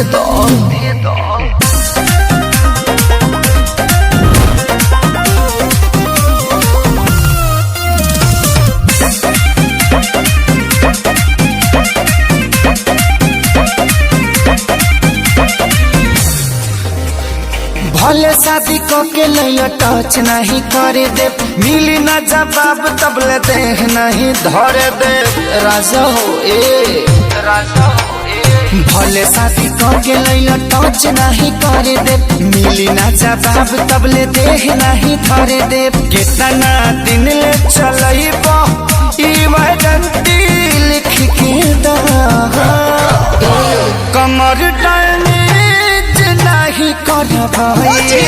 दे दो। भले शादी के लिए टच नहीं करे दे, मिली ना जवाब तबले देह नहीं धरे दे। राजा हो ए राजा हो ए, भले शादी के लिए टच नहीं करे दे, मिली ना जवाब तबले देह नहीं धरे दे। कितना दिन ले चलइबो इमरजेंसी लिख के दा, कमर डायनेज नहीं कर भाई